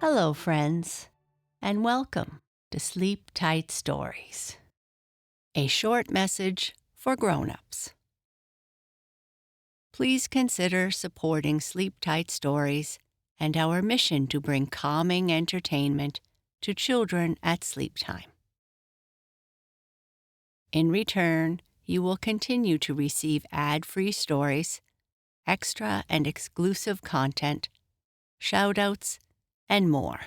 Hello, friends, and welcome to Sleep Tight Stories, a short message for grown-ups. Please consider supporting Sleep Tight Stories and our mission to bring calming entertainment to children at sleep time. In return, you will continue to receive ad-free stories, extra and exclusive content, shout-outs, and more.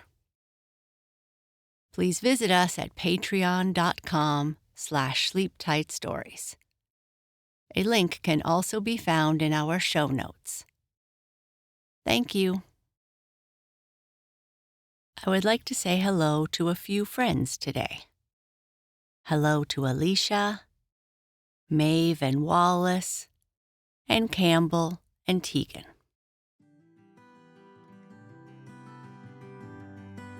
Please visit us at patreon.com/sleeptightstories. A link can also be found in our show notes. Thank you. I would like to say hello to a few friends today. Hello to Alicia, Maeve and Wallace, and Campbell and Tegan.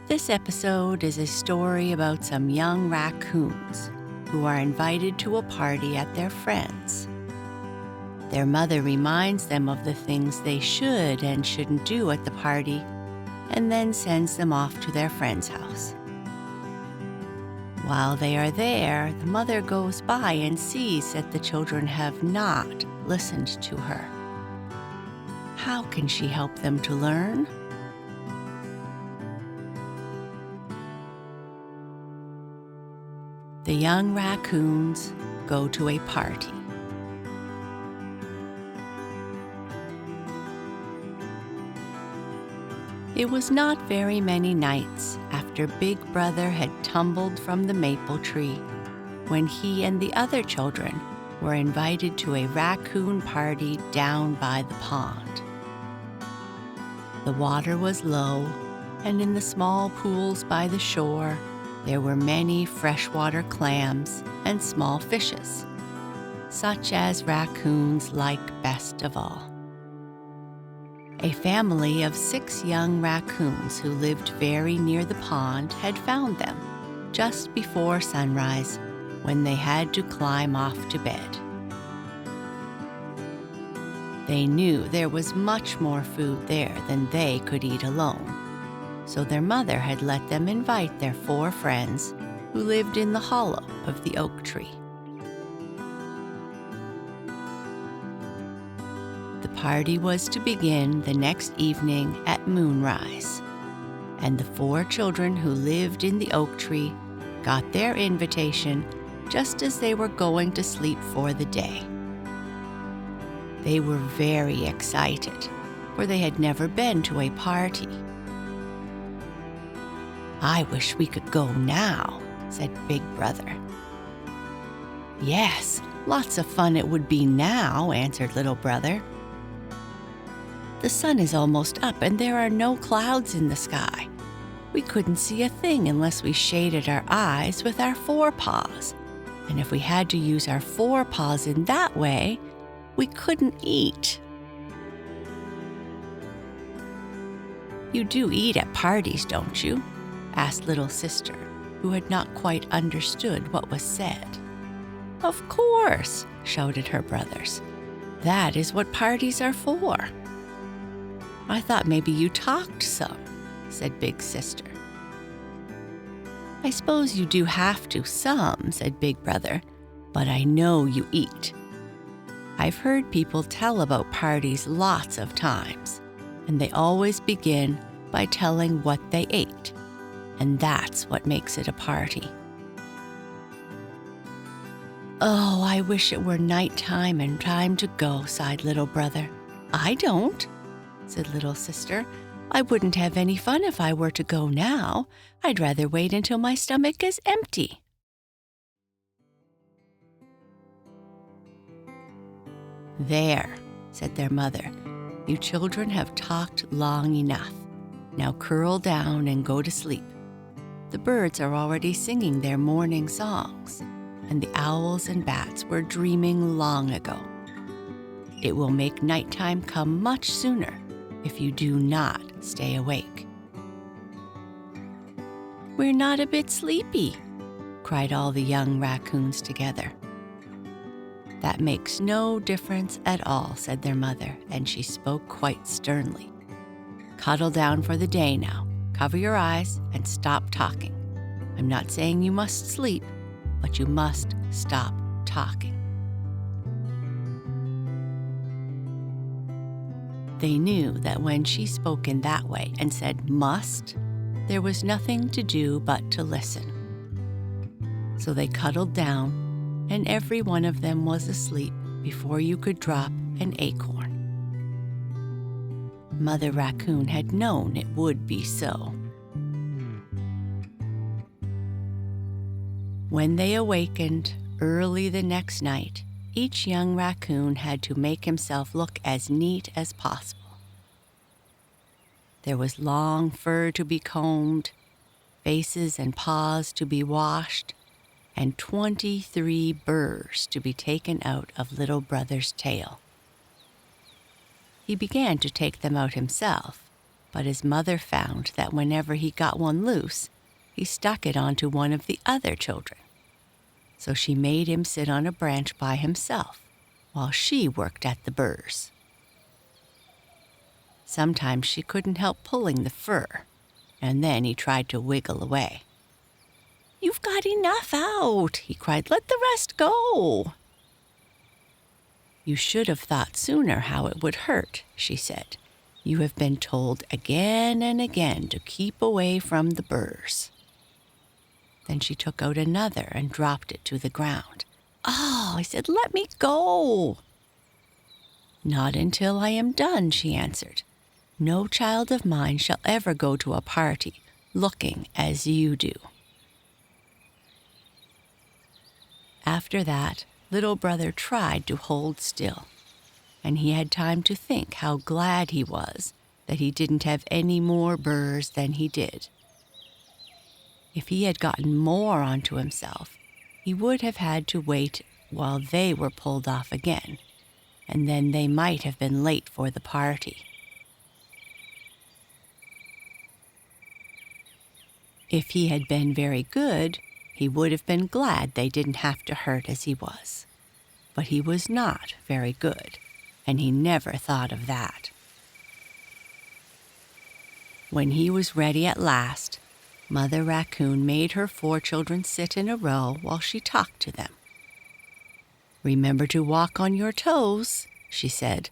This episode is a story about some young raccoons who are invited to a party at their friends'. Their mother reminds them of the things they should and shouldn't do at the party, and then sends them off to their friend's house. While they are there, the mother goes by and sees that the children have not listened to her. How can she help them to learn? The young raccoons go to a party. It was not very many nights after Big Brother had tumbled from the maple tree when he and the other children were invited to a raccoon party down by the pond. The water was low, and in the small pools by the shore, there were many freshwater clams and small fishes, such as raccoons like best of all. A family of 6 young raccoons who lived very near the pond had found them just before sunrise when they had to climb off to bed. They knew there was much more food there than they could eat alone, so their mother had let them invite their 4 friends who lived in the hollow of the oak tree. The party was to begin the next evening at moonrise, and the 4 children who lived in the oak tree got their invitation just as they were going to sleep for the day. They were very excited, for they had never been to a party. "I wish we could go now," said Big Brother. "Yes, lots of fun it would be now," answered Little Brother. "The sun is almost up and there are no clouds in the sky. We couldn't see a thing unless we shaded our eyes with our forepaws. And if we had to use our forepaws in that way, we couldn't eat." "You do eat at parties, don't you?" asked Little Sister, who had not quite understood what was said. "Of course," shouted her brothers. "That is what parties are for." "I thought maybe you talked some," said Big Sister. "I suppose you do have to some," said Big Brother, "but I know you eat. I've heard people tell about parties lots of times, and they always begin by telling what they ate, and that's what makes it a party." "Oh, I wish it were nighttime and time to go," sighed Little Brother. "I don't," said Little Sister. "I wouldn't have any fun if I were to go now. I'd rather wait until my stomach is empty." "There," said their mother. "You children have talked long enough. Now curl down and go to sleep. The birds are already singing their morning songs, and the owls and bats were dreaming long ago. It will make nighttime come much sooner if you do not stay awake." "We're not a bit sleepy," cried all the young raccoons together. "That makes no difference at all," said their mother, and she spoke quite sternly. "Cuddle down for the day now. cover your eyes and stop talking. I'm not saying you must sleep, but you must stop talking." They knew that when she spoke in that way and said must, there was nothing to do but to listen. So they cuddled down, and every one of them was asleep before you could drop an acorn. Mother Raccoon had known it would be so. When they awakened early the next night, each young raccoon had to make himself look as neat as possible. There was long fur to be combed, faces and paws to be washed, and 23 burrs to be taken out of little brother's tail. He began to take them out himself, but his mother found that whenever he got one loose, he stuck it onto one of the other children. So she made him sit on a branch by himself while she worked at the burrs. Sometimes she couldn't help pulling the fur, and then he tried to wiggle away. "You've got enough out," he cried. "Let the rest go." "You should have thought sooner how it would hurt," she said. "You have been told again and again to keep away from the burrs." Then she took out another and dropped it to the ground. "Oh," he said, "let me go." "Not until I am done," she answered. "No child of mine shall ever go to a party looking as you do." After that, little brother tried to hold still, and he had time to think how glad he was that he didn't have any more burrs than he did. If he had gotten more onto himself, he would have had to wait while they were pulled off again, and then they might have been late for the party. If he had been very good, he would have been glad they didn't have to hurt as he was. But he was not very good, and he never thought of that. When he was ready at last, Mother Raccoon made her 4 children sit in a row while she talked to them. "Remember to walk on your toes," she said,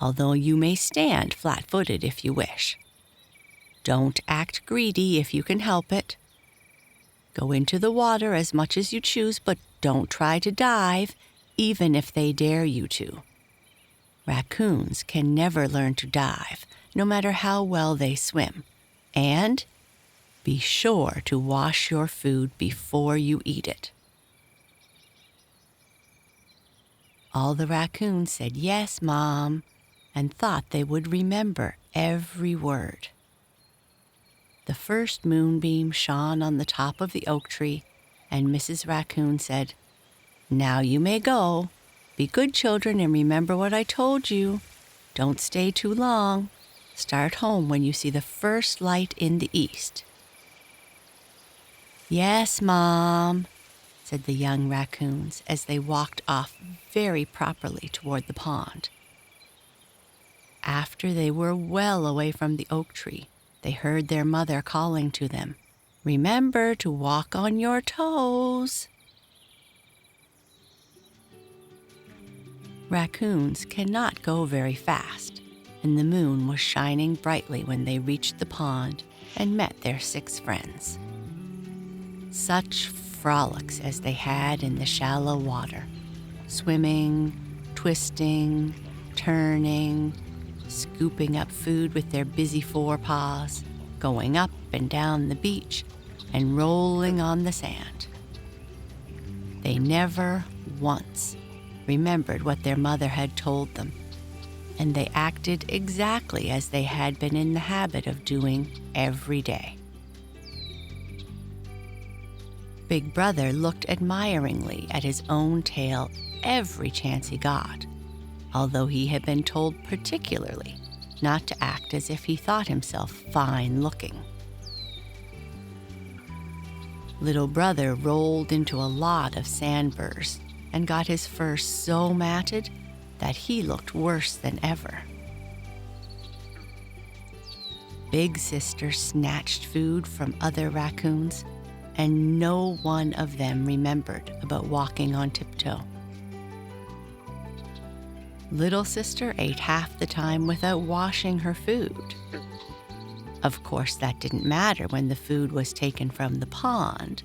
"although you may stand flat-footed if you wish. Don't act greedy if you can help it. Go into the water as much as you choose, but don't try to dive, even if they dare you to. Raccoons can never learn to dive, no matter how well they swim. And be sure to wash your food before you eat it." All the raccoons said, "Yes, Mom," and thought they would remember every word. The first moonbeam shone on the top of the oak tree, and Mrs. Raccoon said, "Now you may go. Be good children and remember what I told you. Don't stay too long. Start home when you see the first light in the east." "Yes, Mom," said the young raccoons as they walked off very properly toward the pond. After they were well away from the oak tree, they heard their mother calling to them, "Remember to walk on your toes." Raccoons cannot go very fast, and the moon was shining brightly when they reached the pond and met their 6 friends. Such frolics as they had in the shallow water, swimming, twisting, turning, scooping up food with their busy forepaws, going up and down the beach, and rolling on the sand. They never once remembered what their mother had told them, and they acted exactly as they had been in the habit of doing every day. Big Brother looked admiringly at his own tail every chance he got, although he had been told particularly not to act as if he thought himself fine-looking. Little Brother rolled into a lot of sandburrs and got his fur so matted that he looked worse than ever. Big sister snatched food from other raccoons, and no one of them remembered about walking on tiptoe. Little sister ate half the time without washing her food. Of course, that didn't matter when the food was taken from the pond.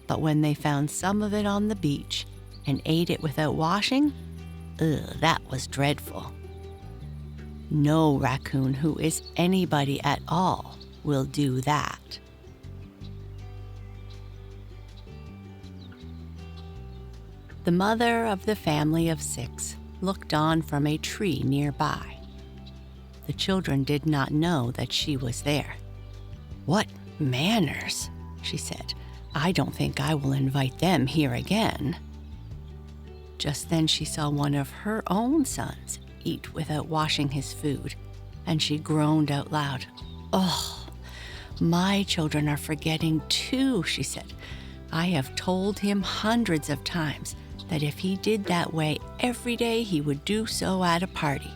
But when they found some of it on the beach and ate it without washing, that was dreadful. No raccoon who is anybody at all will do that. The mother of the family of 6 looked on from a tree nearby. The children did not know that she was there. "What manners," she said. "I don't think I will invite them here again." Just then she saw one of her own sons eat without washing his food, and she groaned out loud. "Oh, my children are forgetting too," she said. "I have told him hundreds of times that if he did that way every day, he would do so at a party.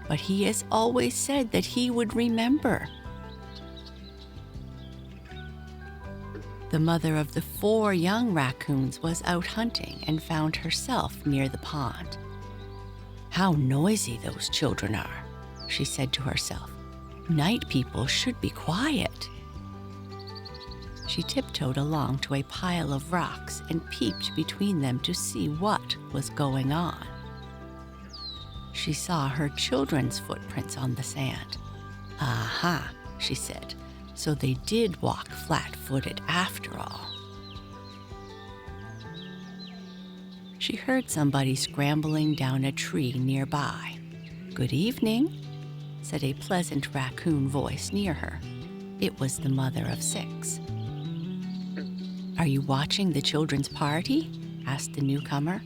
But he has always said that he would remember." The mother of the 4 young raccoons was out hunting and found herself near the pond. "How noisy those children are," she said to herself. "Night people should be quiet." She tiptoed along to a pile of rocks and peeped between them to see what was going on. She saw her children's footprints on the sand. "Aha," she said, "so they did walk flat-footed after all." She heard somebody scrambling down a tree nearby. "Good evening," said a pleasant raccoon voice near her. It was the mother of 6. "Are you watching the children's party?" asked the newcomer.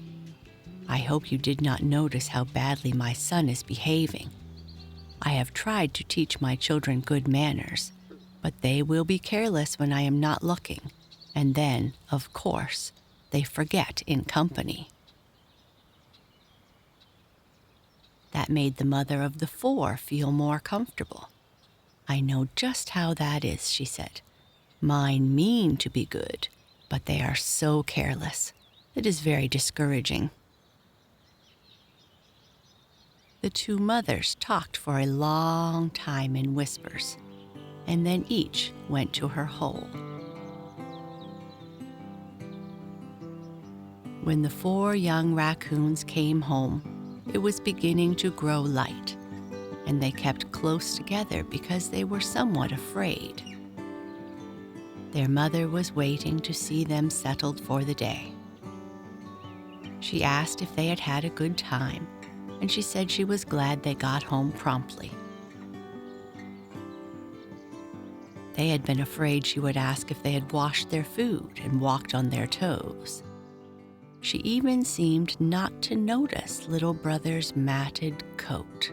"I hope you did not notice how badly my son is behaving. I have tried to teach my children good manners, but they will be careless when I am not looking, and then, of course, they forget in company." That made the mother of the 4 feel more comfortable. "I know just how that is," she said. "Mine mean to be good, but they are so careless. It is very discouraging." The 2 mothers talked for a long time in whispers, and then each went to her hole. When the 4 young raccoons came home, it was beginning to grow light, and they kept close together because they were somewhat afraid. Their mother was waiting to see them settled for the day. She asked if they had had a good time, and she said she was glad they got home promptly. They had been afraid she would ask if they had washed their food and walked on their toes. She even seemed not to notice little brother's matted coat.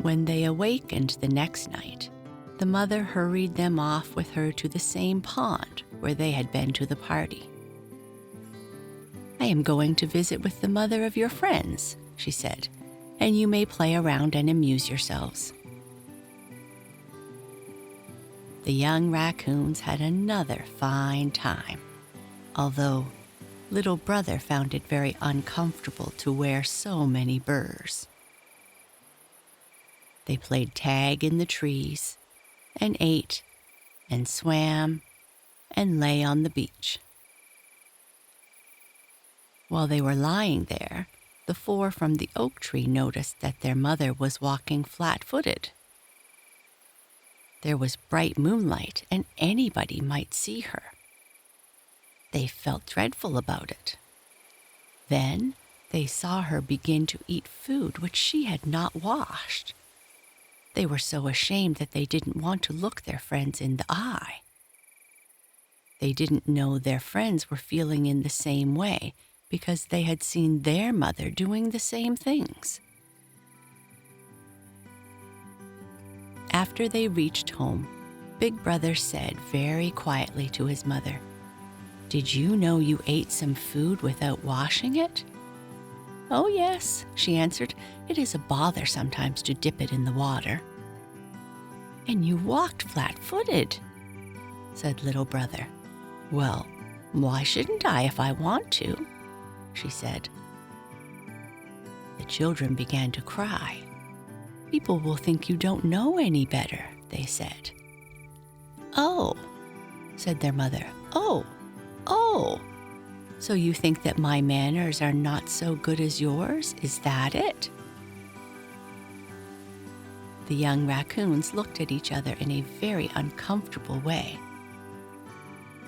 When they awakened the next night, the mother hurried them off with her to the same pond where they had been to the party. "I am going to visit with the mother of your friends," she said, "and you may play around and amuse yourselves." The young raccoons had another fine time, although little brother found it very uncomfortable to wear so many burrs. They played tag in the trees, and ate, and swam, and lay on the beach. While they were lying there, the 4 from the oak tree noticed that their mother was walking flat-footed. There was bright moonlight, and anybody might see her. They felt dreadful about it. Then they saw her begin to eat food which she had not washed. They were so ashamed that they didn't want to look their friends in the eye. They didn't know their friends were feeling in the same way because they had seen their mother doing the same things. After they reached home, Big Brother said very quietly to his mother, "Did you know you ate some food without washing it?" "Oh, yes," she answered. "It is a bother sometimes to dip it in the water." "And you walked flat-footed," said little brother. "Well, why shouldn't I if I want to?" she said. The children began to cry. "People will think you don't know any better," they said. "Oh," said their mother. "Oh, oh! So you think that my manners are not so good as yours? Is that it?" The young raccoons looked at each other in a very uncomfortable way.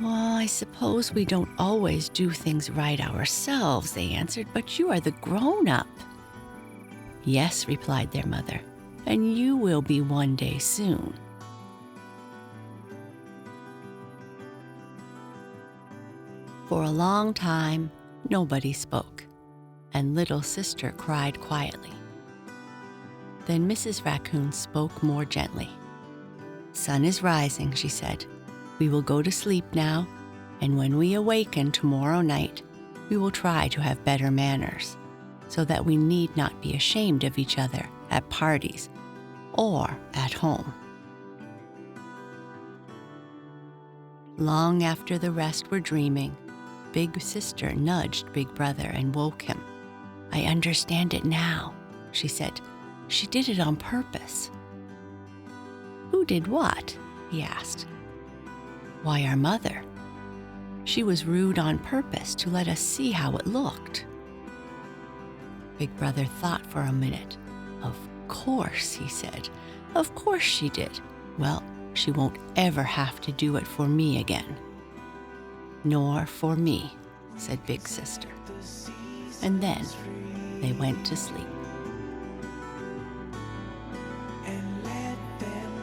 "Well, I suppose we don't always do things right ourselves," they answered, "but you are the grown-up." "Yes," replied their mother, "and you will be one day soon." For a long time, nobody spoke, and little sister cried quietly. Then Mrs. Raccoon spoke more gently. "Sun is rising," she said. "We will go to sleep now, and when we awaken tomorrow night, we will try to have better manners, so that we need not be ashamed of each other at parties or at home." Long after the rest were dreaming, Big Sister nudged Big Brother and woke him. "I understand it now," she said. "She did it on purpose." "Who did what?" he asked. "Why, our mother. She was rude on purpose to let us see how it looked." Big Brother thought for a minute. "Of course," he said. "Of course she did. Well, she won't ever have to do it for me again." "Nor for me," said Big Sister. And then they went to sleep.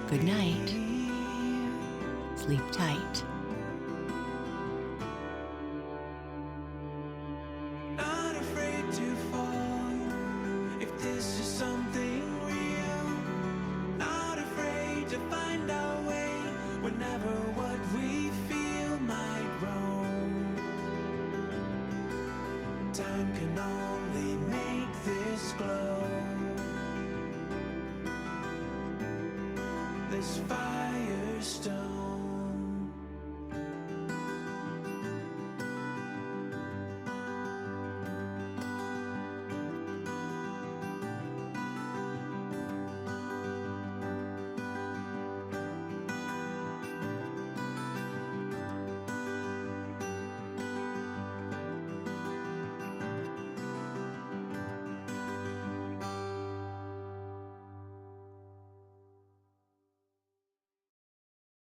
Good night. Sleep tight. Not afraid to fall if this is something real. Not afraid to find our way whenever what we feel might roam. Time can only make this glow. This firestone